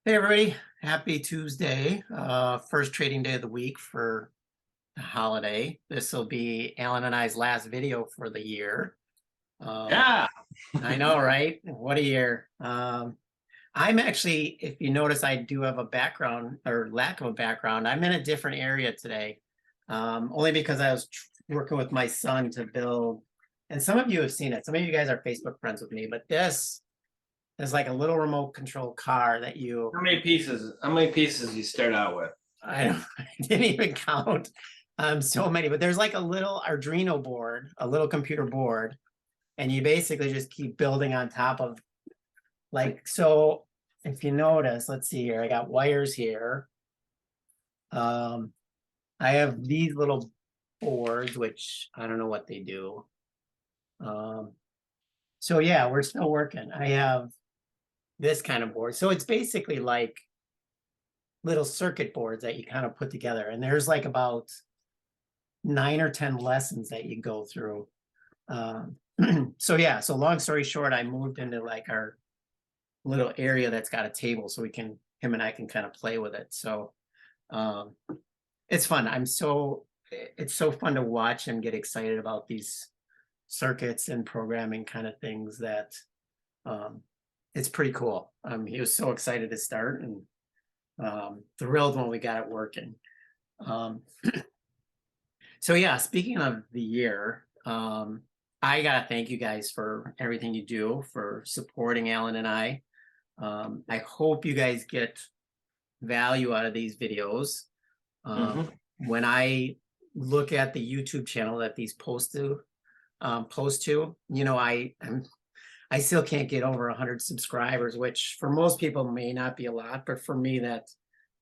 Hey everybody, happy Tuesday. First trading day of the week for the holiday. This will be Alan and I's last video for the year. Yeah. I know, right? What a year. I'm actually, if you notice, I do have a background or lack of a background. I'm in a different area today, only because I was working with my son to build, and some of you have seen it. Some of you guys are Facebook friends with me, but this is like a little remote control car that you How many pieces you start out with? I don't I didn't even count so many, but there's like a little Arduino board, a little computer board, and you basically just keep building on top of so if you notice, let's see here, I got wires here. I have these little boards, which I don't know what they do. So yeah, we're still working. I have this kind of board. So it's basically like little circuit boards that you kind of put together. And there's like about 9 or 10 lessons that you go through. So yeah, so long story short, I moved into like our little area that's got a table so him and I can kind of play with it. So it's fun. It's so fun to watch him get excited about these circuits and programming kind of things that it's pretty cool. He was so excited to start and thrilled when we got it working. So yeah, speaking of the year, I gotta thank you guys for everything you do for supporting Alan and I. I hope you guys get value out of these videos. When I look at the YouTube channel that these post to, I still can't get over 100 subscribers, which for most people may not be a lot, but for me that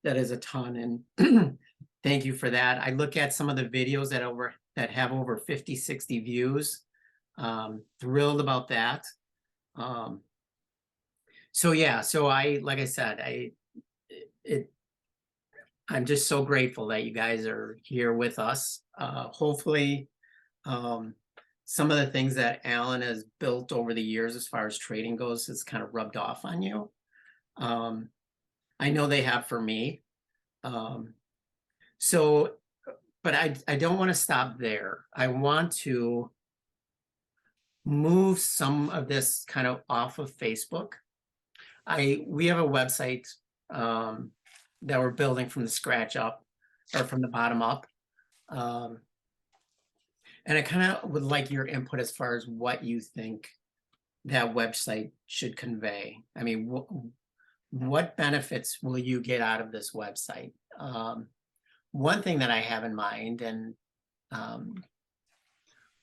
is a ton. And thank you for that. I look at some of the videos that have over 50, 60 views. Thrilled about that. So yeah, so like I said, I'm just so grateful that you guys are here with us. Hopefully, some of the things that Alan has built over the years as far as trading goes has kind of rubbed off on you. I know they have for me. But I don't want to stop there. I want to move some of this kind of off of Facebook. We have a website that we're building from the scratch up or from the bottom up. And I kind of would like your input as far as what you think that website should convey. I mean, what benefits will you get out of this website? One thing that I have in mind, and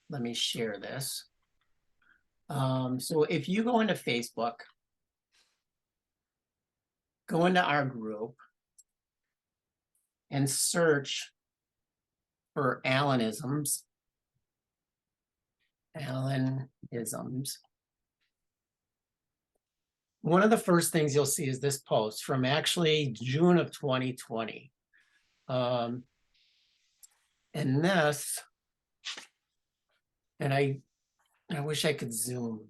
let me share this. So if you go into Facebook, go into our group and search for Alanisms. One of the first things you'll see is this post from actually June of 2020. And this, and I wish I could zoom,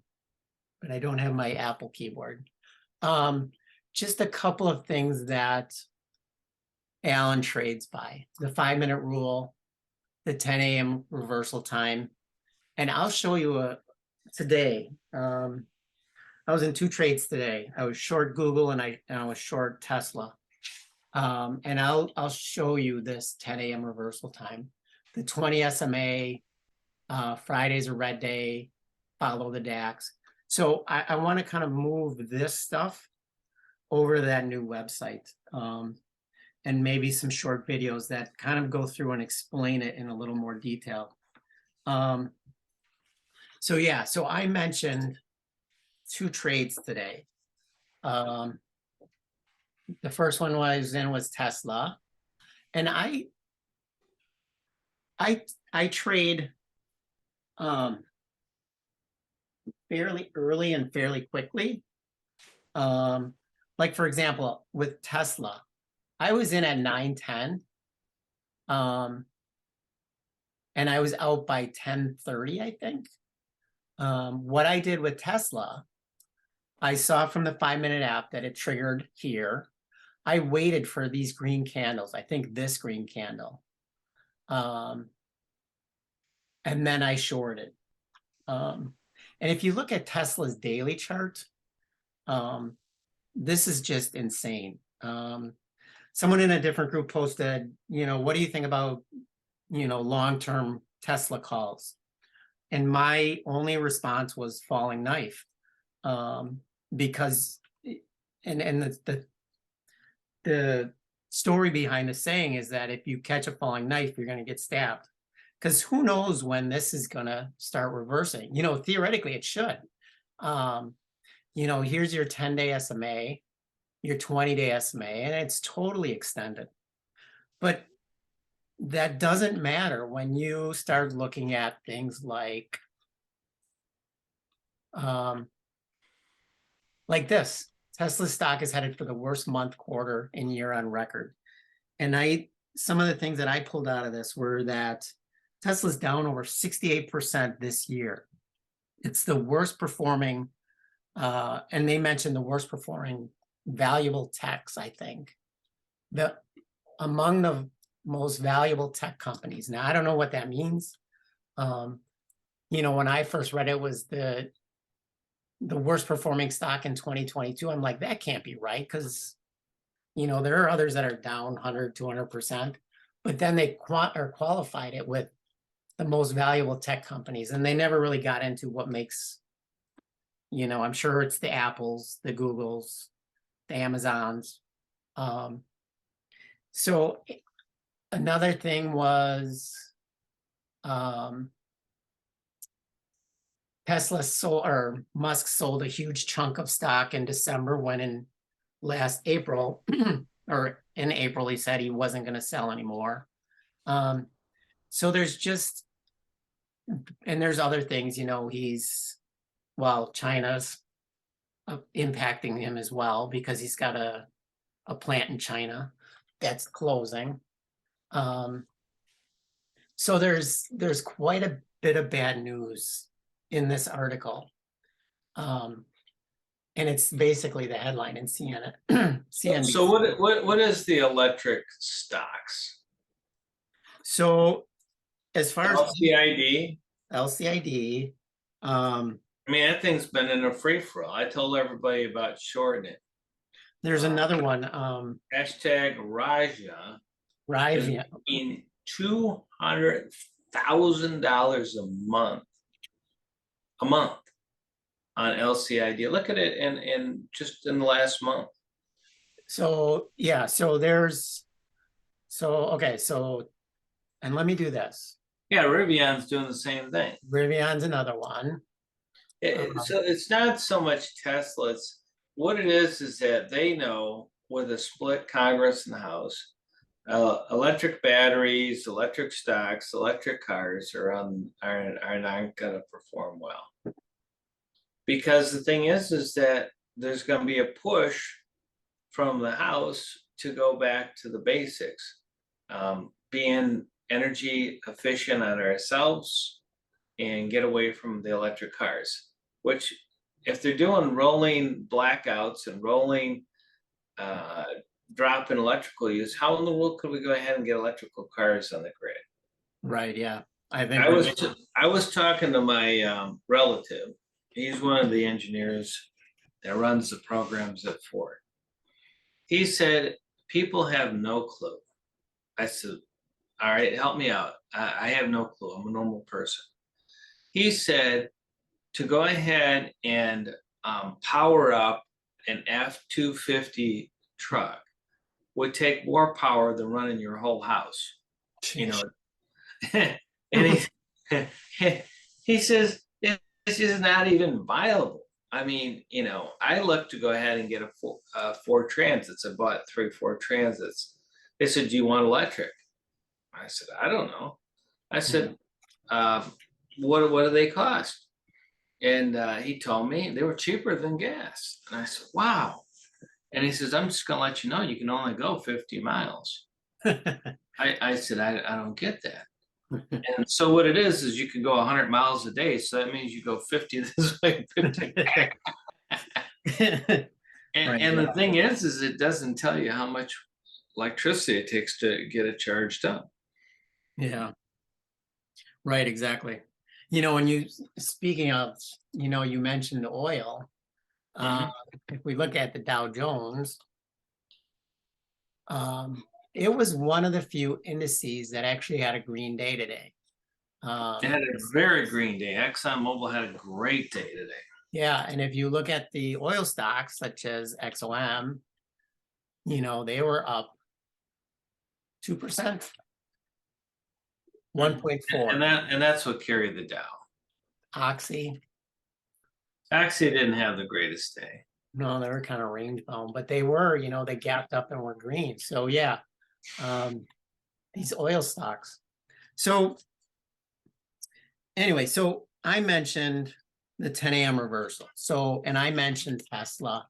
but I don't have my Apple keyboard. Just a couple of things that Alan trades by: the 5-minute rule, the 10 a.m. reversal time. And I'll show you today. I was in 2 trades today. I was short Google and I was short Tesla. And I'll show you this 10 a.m. reversal time. The 20 SMA, Friday's a red day, follow the DAX. So I want to kind of move this stuff over to that new website, and maybe some short videos that kind of go through and explain it in a little more detail. So yeah, so I mentioned 2 trades today. The first one was Tesla, and I trade fairly early and fairly quickly. Like for example, with Tesla, I was in at 9:10, and I was out by 10:30, I think. What I did with Tesla, I saw from the 5-minute app that it triggered here. I waited for these green candles. I think this green candle. And then I shorted. And if you look at Tesla's daily chart, this is just insane. Someone in a different group posted, what do you think about, long-term Tesla calls? And my only response was falling knife, because, and the story behind the saying is that if you catch a falling knife, you're going to get stabbed. Because who knows when this is going to start reversing? Theoretically, it should. Here's your 10-day SMA, your 20-day SMA, and it's totally extended. But that doesn't matter when you start looking at things like this. Tesla stock is headed for the worst month, quarter, and year on record. And some of the things that I pulled out of this were that Tesla's down over 68% this year. It's the worst performing, and they mentioned the worst performing valuable techs, I think. Among the most valuable tech companies. Now, I don't know what that means. When I first read it was the worst performing stock in 2022, I'm like, that can't be right, because there are others that are down 100, 200%, but then they qualified it with the most valuable tech companies, and they never really got into what makes, I'm sure it's the Apples, the Googles, the Amazons. So another thing was Tesla sold, or Musk sold a huge chunk of stock in December, when in last April, or in April, he said he wasn't going to sell anymore. So there's just, and there's other things, China's impacting him as well, because he's got a plant in China that's closing. So there's quite a bit of bad news in this article. And it's basically the headline in CNN. CNBC. So what is the electric stocks? So as far as LCID, I mean, that thing's been in a free for all. I told everybody about shorting it. there's another one, Hashtag Raja RIVN. in $200,000 a month on LCID. Look at it in just in the last month. So yeah, and let me do this. Yeah, RIVN's doing the same thing. RIVN's another one. So it's not so much Tesla. It's what it is that they know with a split Congress and the House, electric batteries, electric stocks, electric cars are not going to perform well. Because the thing is that there's going to be a push from the House to go back to the basics, being energy efficient on ourselves and get away from the electric cars, which if they're doing rolling blackouts and rolling drop in electrical use, how in the world could we go ahead and get electrical cars on the grid? Right, yeah. I think I was talking to my relative. He's one of the engineers that runs the programs at Ford. He said, people have no clue. I said, all right, help me out. I have no clue. I'm a normal person. He said to go ahead and power up an F-250 truck would take more power than running your whole house. And he says, this is not even viable. I mean, I looked to go ahead and get a Ford Transit. I bought 3 Ford Transits. They said, do you want electric? I said, I don't know. I said, what do they cost? And he told me they were cheaper than gas. And I said, wow. And he says, I'm just going to let you know, you can only go 50 miles. I said, I don't get that. And so what it is you can go 100 miles a day. So that means you go 50 this way, 50 back. Right. And the thing is it doesn't tell you how much electricity it takes to get it charged up. Yeah. Right, exactly. You know, when you, speaking of, you know, you mentioned oil. Mhm. If we look at the Dow Jones, it was one of the few indices that actually had a green day today. It had a very green day. ExxonMobil had a great day today. Yeah, and if you look at the oil stocks such as XOM, you know, they were up 2%, 1.4. And that's what carried the Dow. Oxy, Actually, it didn't have the greatest day. no, they were kind of range bound, but they were, you know, they gapped up and were green. So yeah, these oil stocks. So anyway, so I mentioned the 10 a.m. reversal. So, and I mentioned Tesla.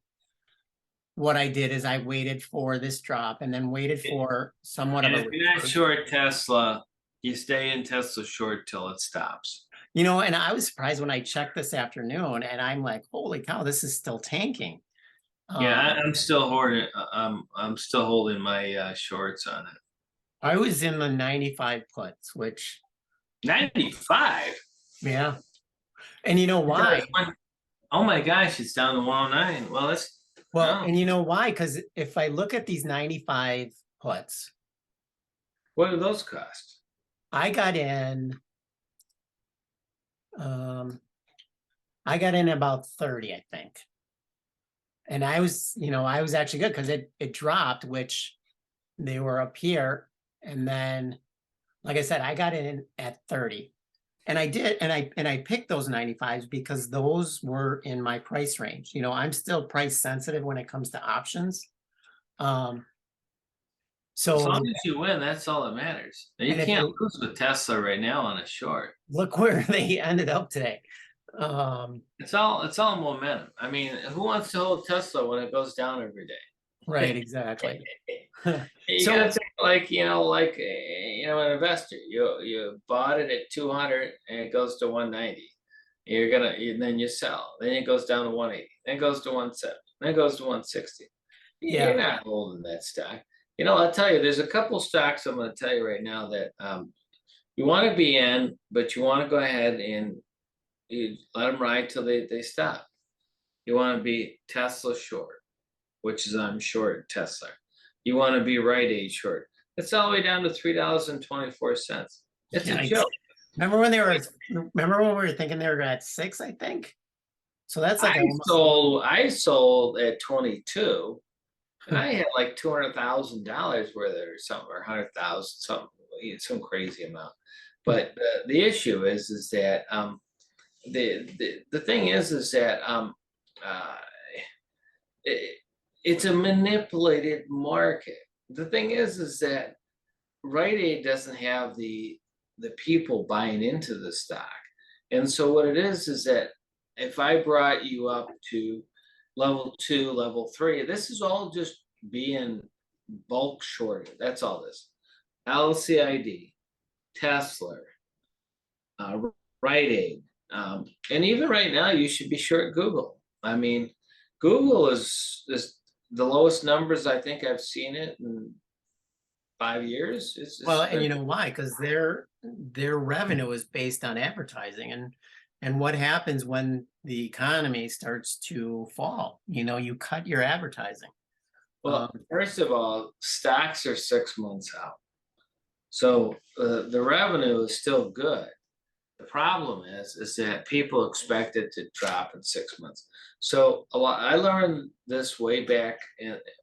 What I did is I waited for this drop and then waited for somewhat of And a if you're not return. short Tesla, you stay in Tesla short till it stops. You know, and I was surprised when I checked this afternoon and I'm like, holy cow, this is still tanking. Yeah, I'm still holding. I'm still holding my shorts on it. I was in the 95 puts, which 95. yeah. And you know why? Oh my gosh, it's down to 109. Well, that's Well, no. and you know why? Because if I look at these 95 puts, What do those cost? I got in um I got in about 30, I think. And I was, you know, I was actually good because it dropped, which they were up here. And then, like I said, I got in at 30. And I did, and I picked those 95s because those were in my price range. You know, I'm still price sensitive when it comes to options. As So long as you win, that's all that matters. And you and if can't you lose with Tesla right now on a short. look where they ended up today. It's all momentum. I mean, who wants to hold Tesla when it goes down every day? Right, exactly. You So gotta think like an investor. You bought it at 200 and it goes to 190. Then you sell. Then it goes down to 180. Then it goes to 170. Then it goes to 160. You're yeah, not holding that stock. You know, I'll tell you, there's a couple stocks I'm going to tell you right now that you want to be in, but you want to go ahead and you let them ride till they stop. You want to be Tesla short, which is I'm short Tesla. You want to be Rite Aid short. It's all the way down to $3.24. It's a yikes. joke. Remember when we were thinking they were at 6, I think? So that's like I sold at 22, and I had like $200,000 worth of it or something, or 100,000, something, some crazy amount. But the issue is that the thing is that it's a manipulated market. The thing is that Rite Aid doesn't have the people buying into the stock, and so what it is that if I brought you up to level 2, level 3, this is all just being bulk shorted. That's all this. LCID, Tesla, Rite Aid, and even right now you should be short Google. I mean, Google is the lowest numbers I think I've seen it in 5 years. well, and you know why? Because their revenue is based on advertising, and what happens when the economy starts to fall? You know, you cut your advertising. Well, first of all, stocks are 6 months out, so the revenue is still good. The problem is that people expect it to drop in 6 months. So I learned this way back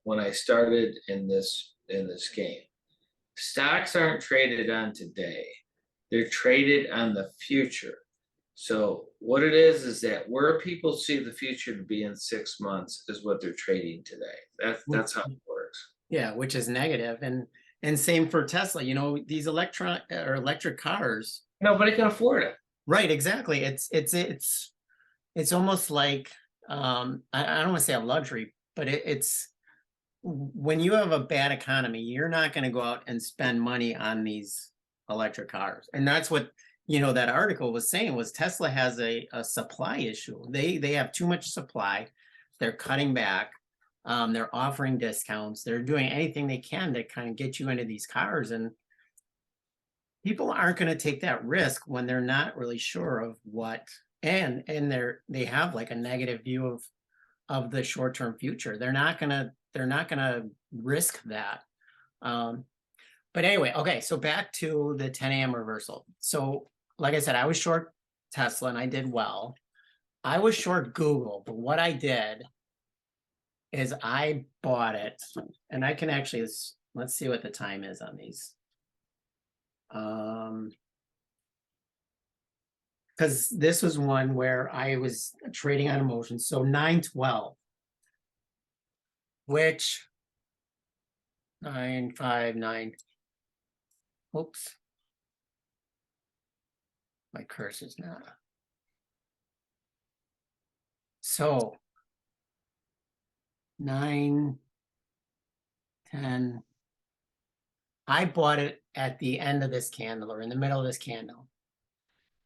when I started in this game. Stocks aren't traded on today; they're traded on the future. So what it is that where people see the future to be in 6 months is what they're trading today. That's how it works. Yeah, which is negative, and same for Tesla. You know, these electric cars. Nobody can afford it. Right, exactly. It's almost like I don't want to say a luxury, but it's when you have a bad economy, you're not going to go out and spend money on these electric cars. And that's what, you know, that article was saying was Tesla has a supply issue. They have too much supply. They're cutting back. They're offering discounts. They're doing anything they can to kind of get you into these cars, and people aren't going to take that risk when they're not really sure of what, and they have like a negative view of the short-term future. They're not gonna risk that. But anyway, okay, so back to the 10 a.m. reversal. So like I said, I was short Tesla and I did well. I was short Google, but what I did is I bought it, and I can actually, let's see what the time is on these. Because this was one where I was trading on emotion. So 9:12, which 9:59. Oops. My cursor's not. So 9:10. I bought it at the end of this candle, or in the middle of this candle,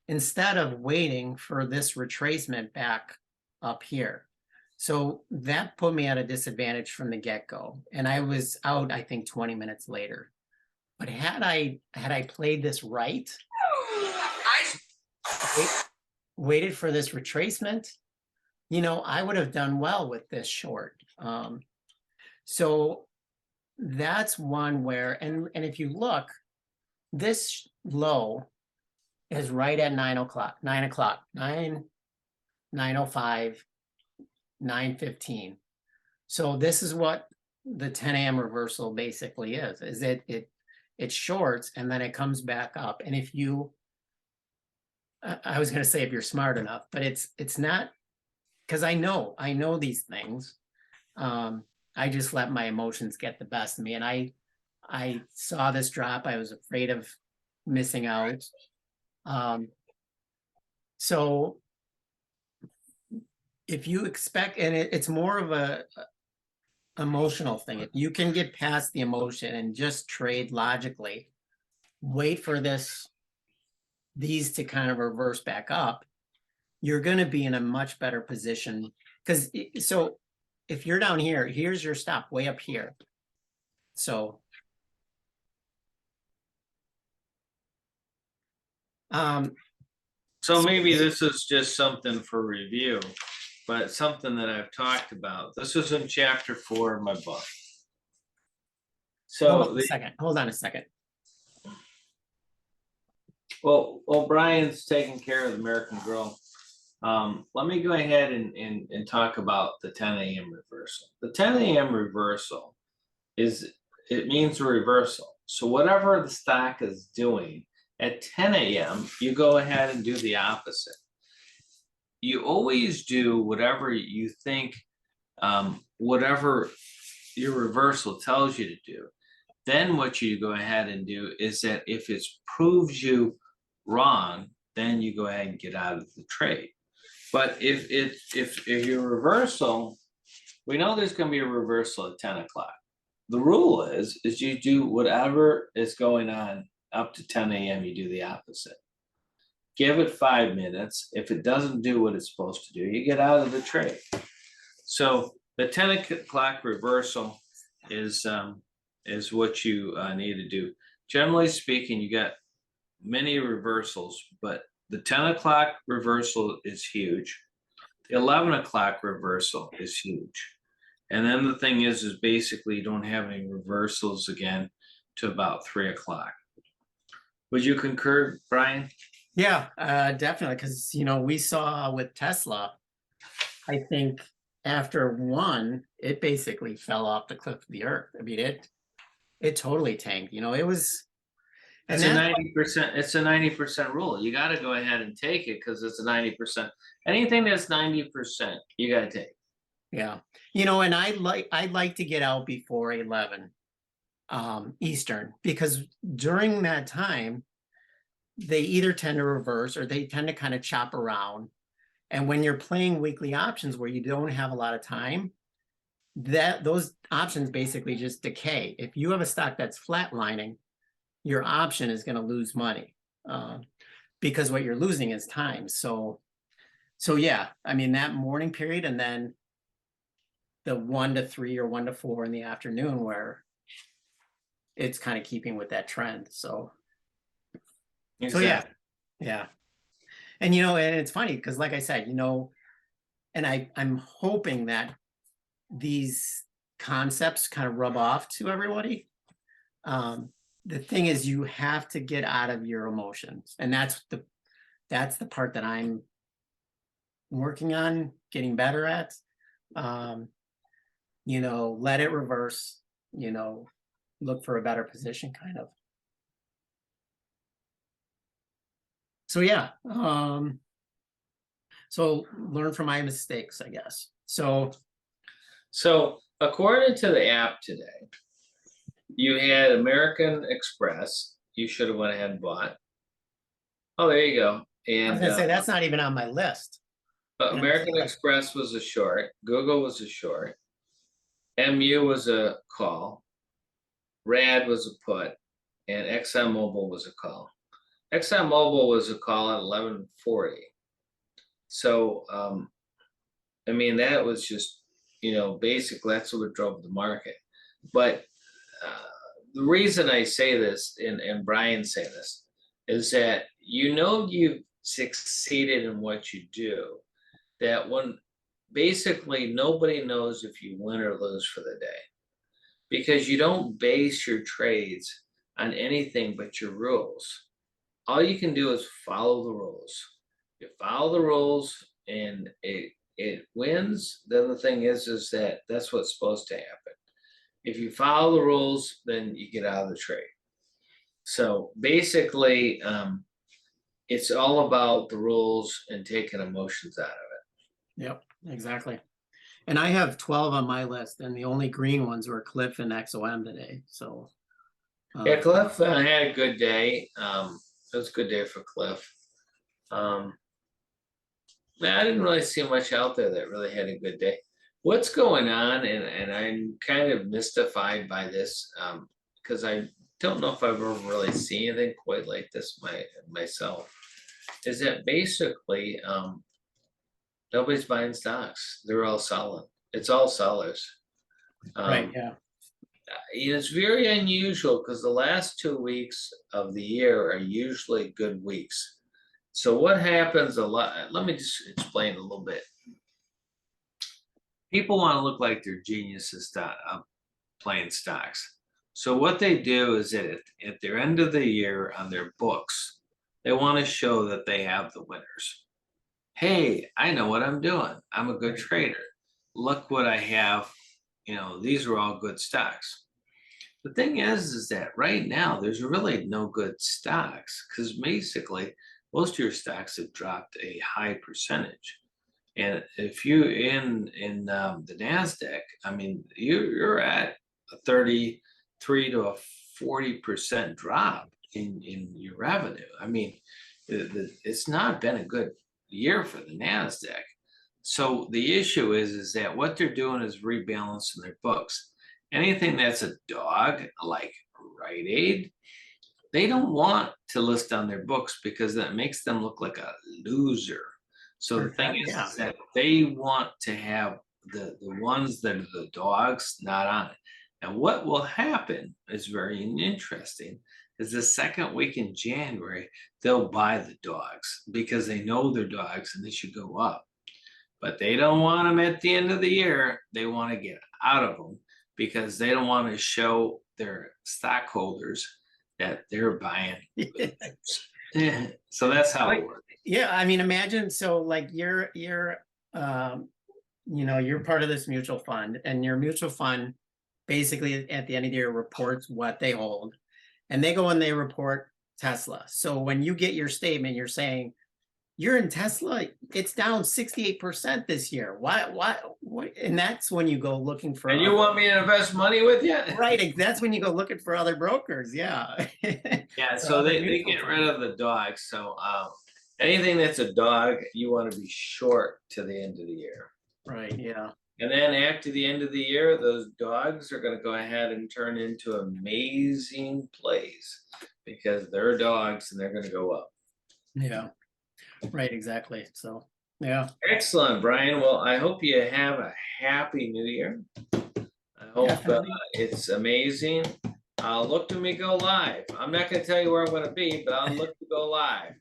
instead of waiting for this retracement back up here. So that put me at a disadvantage from the get-go, and I was out, I think, 20 minutes later. But had I played this right, waited for this retracement, I would have done well with this short. So that's one where, and if you look, this low is right at 9:00, 9:05, 9:15. So this is what the 10 a.m. reversal basically is it shorts and then it comes back up. And if you, I was going to say if you're smart enough, but it's not, because I know these things. I just let my emotions get the best of me, and I saw this drop. I was afraid of missing out. So if you expect, and it's more of a emotional thing. If you can get past the emotion and just trade logically, wait for these to kind of reverse back up, you're going to be in a much better position. Because so if you're down here, here's your stop way up here. So so maybe this is just something for review, but something that I've talked about. This is in chapter 4 of my book. So hold on a second. Well, Brian's taking care of the American Girl. Let me go ahead and talk about the 10 a.m. reversal. The 10 a.m. reversal it means a reversal. So whatever the stock is doing at 10 a.m., you go ahead and do the opposite. You always do whatever you think, whatever your reversal tells you to do. Then what you go ahead and do is that if it proves you wrong, then you go ahead and get out of the trade. But if your reversal, we know there's going to be a reversal at 10 o'clock. The rule is you do whatever is going on up to 10 a.m. You do the opposite. Give it 5 minutes. If it doesn't do what it's supposed to do, you get out of the trade. So the 10 o'clock reversal is what you need to do. Generally speaking, you got many reversals, but the 10 o'clock reversal is huge. The 11 o'clock reversal is huge. And then the thing is basically you don't have any reversals again to about 3 o'clock. Would you concur, Brian? Yeah, definitely. Because, we saw with Tesla, I think after one, it basically fell off the cliff of the earth. I mean, it totally tanked. It was. It's a 90%. It's a 90% rule. You got to go ahead and take it because it's a 90%. Anything that's 90%, you got to take. Yeah, and I'd like to get out before 11 Eastern, because during that time they either tend to reverse or they tend to kind of chop around. And when you're playing weekly options where you don't have a lot of time, those options basically just decay. If you have a stock that's flatlining, your option is going to lose money because what you're losing is time. So yeah, I mean, that morning period, and then the 1 to 3 or 1 to 4 in the afternoon where it's kind of keeping with that trend. So Exactly. yeah. And, and it's funny because like I said, and I'm hoping that these concepts kind of rub off to everybody. The thing is you have to get out of your emotions. And that's the part that I'm working on getting better at. Let it reverse, look for a better position kind of. So yeah, so learn from my mistakes, I guess. So according to the app today, you had American Express. You should have went ahead and bought. Oh, there you go. I was And gonna say that's not even on my list. American Express was a short. Google was a short. MU was a call. RAD was a put, and ExxonMobil was a call. ExxonMobil was a call at 11:40. So I mean that was just basically that's what drove the market. But the reason I say this, and Brian say this, is that you've succeeded in what you do, that when basically nobody knows if you win or lose for the day, because you don't base your trades on anything but your rules. All you can do is follow the rules. You follow the rules and it wins, then the thing is that that's what's supposed to happen. If you follow the rules, then you get out of the trade. So basically, it's all about the rules and taking emotions out of it. Yep, exactly. And I have 12 on my list, and the only green ones were Cliff and XOM today. So yeah, Cliff had a good day. It was a good day for Cliff. I didn't really see much out there that really had a good day. What's going on, and I'm kind of mystified by this, because I don't know if I've ever really seen anything quite like this myself, is that basically nobody's buying stocks. They're all selling. It's all sellers. right, yeah. It's very unusual because the last 2 weeks of the year are usually good weeks. So what happens a lot, let me just explain a little bit. People want to look like they're geniuses playing stocks. So what they do is that at their end of the year on their books, they want to show that they have the winners. Hey, I know what I'm doing. I'm a good trader. Look what I have. These are all good stocks. The thing is that right now there's really no good stocks because basically most of your stocks have dropped a high percentage. And if you in the Nasdaq, I mean, you're at a 33 to a 40% drop in your revenue. I mean, it's not been a good year for the Nasdaq. So the issue is that what they're doing is rebalancing their books. Anything that's a dog like Rite Aid, they don't want to list on their books because that makes them look like a loser. So the thing is that they want to have the ones that are the dogs not on it. And what will happen is very interesting is the second week in January, they'll buy the dogs because they know they're dogs and they should go up. But they don't want them at the end of the year. They want to get out of them because they don't want to show their stockholders that they're buying. So that's how it works. Yeah, I mean, imagine so like you're part of this mutual fund, and your mutual fund basically at the end of the year reports what they hold, and they go and they report Tesla. So when you get your statement, you're saying you're in Tesla, it's down 68% this year. Why? And that's when you go looking for. And you want me to invest money with you? Right. That's when you go looking for other brokers. Yeah. Yeah. So they get rid of the dogs. So anything that's a dog, you want to be short to the end of the year. Right. Yeah. And then after the end of the year, those dogs are going to go ahead and turn into amazing plays because they're dogs and they're going to go up. Yeah. Right. Exactly. So Yeah. Excellent, Brian. Well, I hope you have a happy new year. I hope Definitely. it's amazing. Look to me go live. I'm not going to tell you where I'm going to be, but I'll look to go live.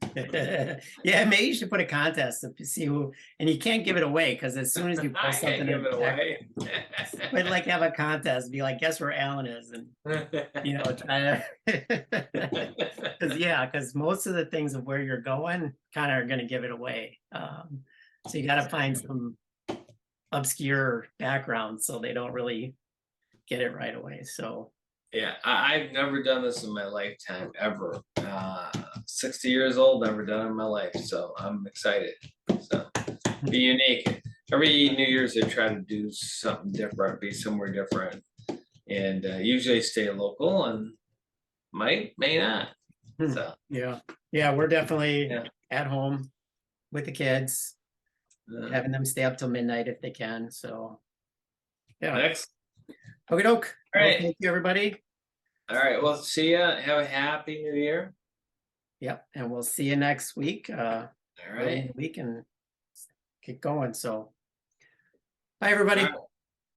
Yeah, maybe you should put a contest to see who, and you can't give it away because as soon as you I post can't something, give it away. but like have a contest, be like, guess where Alan is, and try to, because most of the things of where you're going kind of are going to give it away. So you got to find some obscure background so they don't really get it right away. So Yeah, I've never done this in my lifetime ever. 60 years old, never done it in my life. So I'm excited. So be unique. Every New Year's, I try to do something different, be somewhere different, and usually stay local and may not. So yeah, we're definitely yeah. at home with the kids, having them stay up till midnight if they can. So yeah. Next. Okay, doke. All Well, right. thank you, everybody. All right. Well, see ya. Have a happy new year. Yep, and we'll see you next week. All Early in right. the week and get going. So bye, everybody. All right.